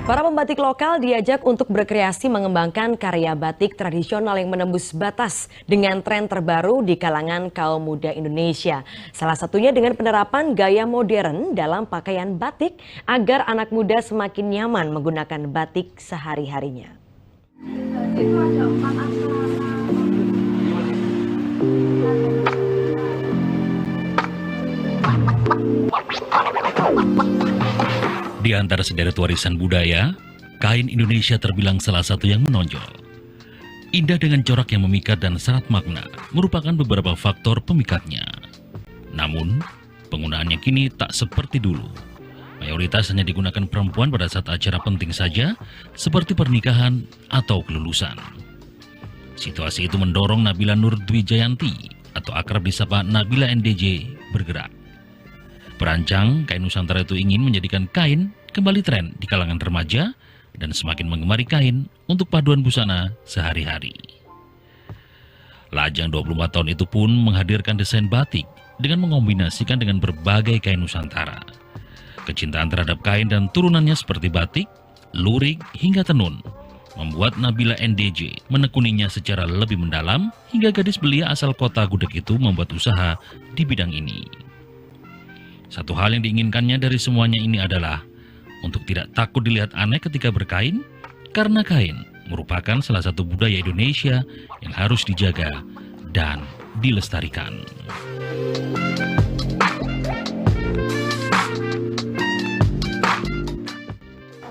Para pembatik lokal diajak untuk berkreasi mengembangkan karya batik tradisional yang menembus batas dengan tren terbaru di kalangan kaum muda Indonesia. Salah satunya dengan penerapan gaya modern dalam pakaian batik agar anak muda semakin nyaman menggunakan batik sehari-harinya. Di antara sederet warisan budaya, kain Indonesia terbilang salah satu yang menonjol. Indah dengan corak yang memikat dan syarat makna merupakan beberapa faktor pemikatnya. Namun, penggunaannya kini tak seperti dulu. Mayoritas hanya digunakan perempuan pada saat acara penting saja, seperti pernikahan atau kelulusan. Situasi itu mendorong Nabila Nur Dwi Jayanti atau akrab disapa Nabila NDJ bergerak. Perancang kain Nusantara itu ingin menjadikan kain kembali tren di kalangan remaja dan semakin menggemari kain untuk paduan busana sehari-hari. Lajang 24 tahun itu pun menghadirkan desain batik dengan mengombinasikan dengan berbagai kain Nusantara. Kecintaan terhadap kain dan turunannya seperti batik, lurik, hingga tenun membuat Nabila NDJ menekuninya secara lebih mendalam hingga gadis belia asal kota Gudeg itu membuat usaha di bidang ini. Satu hal yang diinginkannya dari semuanya ini adalah untuk tidak takut dilihat aneh ketika berkain, karena kain merupakan salah satu budaya Indonesia yang harus dijaga dan dilestarikan.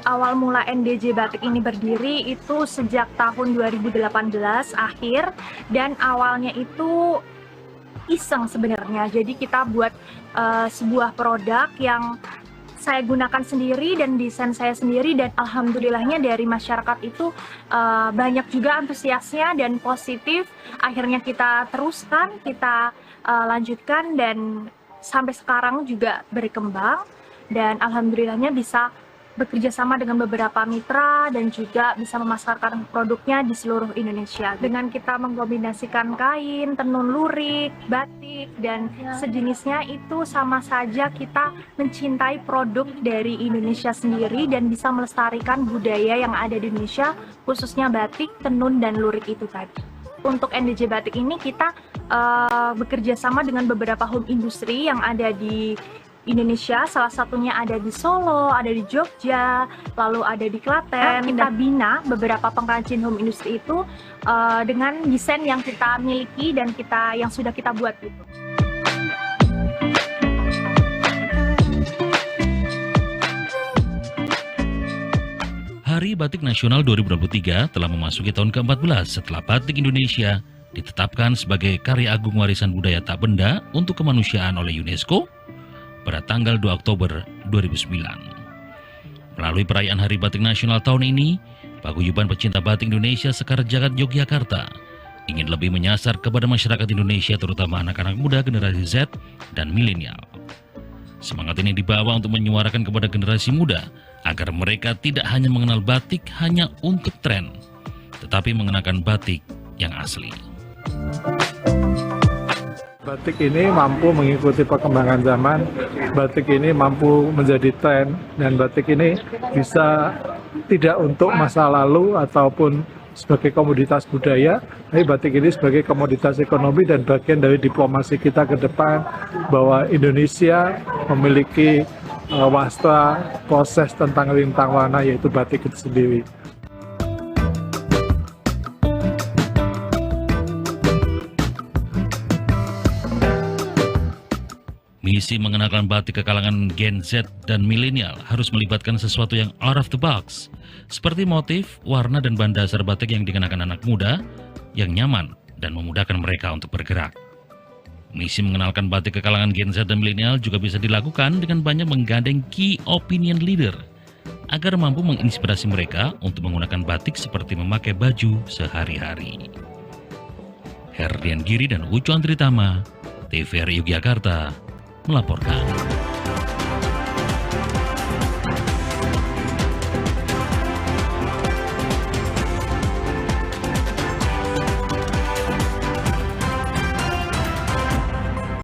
Awal mula NDJ Batik ini berdiri itu sejak tahun 2018 akhir, dan awalnya itu iseng sebenarnya. Jadi kita buat sebuah produk yang saya gunakan sendiri dan desain saya sendiri, dan alhamdulillahnya dari masyarakat itu banyak juga antusiasnya dan positif. Akhirnya kita teruskan, kita lanjutkan, dan sampai sekarang juga berkembang, dan alhamdulillahnya bisa bekerja sama dengan beberapa mitra dan juga bisa memasarkan produknya di seluruh Indonesia. Dengan kita mengkombinasikan kain, tenun lurik, batik, dan sejenisnya, itu sama saja kita mencintai produk dari Indonesia sendiri dan bisa melestarikan budaya yang ada di Indonesia, khususnya batik, tenun, dan lurik itu tadi. Untuk NDJ Batik ini kita bekerja sama dengan beberapa home industry yang ada di Indonesia, salah satunya ada di Solo, ada di Jogja, lalu ada di Klaten. Kita bina beberapa pengrajin home industry itu dengan desain yang kita miliki dan yang sudah kita buat gitu. Hari Batik Nasional 2023 telah memasuki tahun ke-14 setelah Batik Indonesia ditetapkan sebagai karya agung warisan budaya tak benda untuk kemanusiaan oleh UNESCO pada tanggal 2 Oktober 2009. Melalui perayaan Hari Batik Nasional tahun ini, Paguyuban Pecinta Batik Indonesia Sekar Jagad Yogyakarta ingin lebih menyasar kepada masyarakat Indonesia, terutama anak-anak muda generasi Z dan milenial. Semangat ini dibawa untuk menyuarakan kepada generasi muda agar mereka tidak hanya mengenal batik hanya untuk tren, tetapi mengenakan batik yang asli. Batik ini mampu mengikuti perkembangan zaman, batik ini mampu menjadi tren, dan batik ini bisa tidak untuk masa lalu ataupun sebagai komoditas budaya, tapi batik ini sebagai komoditas ekonomi dan bagian dari diplomasi kita ke depan, bahwa Indonesia memiliki wastra proses tentang lintang warna, yaitu batik itu sendiri. Misi mengenalkan batik ke kalangan Gen Z dan milenial harus melibatkan sesuatu yang out of the box, seperti motif, warna, dan bahan dasar batik yang dikenakan anak muda yang nyaman dan memudahkan mereka untuk bergerak. Misi mengenalkan batik ke kalangan Gen Z dan milenial juga bisa dilakukan dengan banyak menggandeng key opinion leader agar mampu menginspirasi mereka untuk menggunakan batik seperti memakai baju sehari-hari. Herdian Giri dan Ucu Antritama, TVRI Yogyakarta, melaporkan.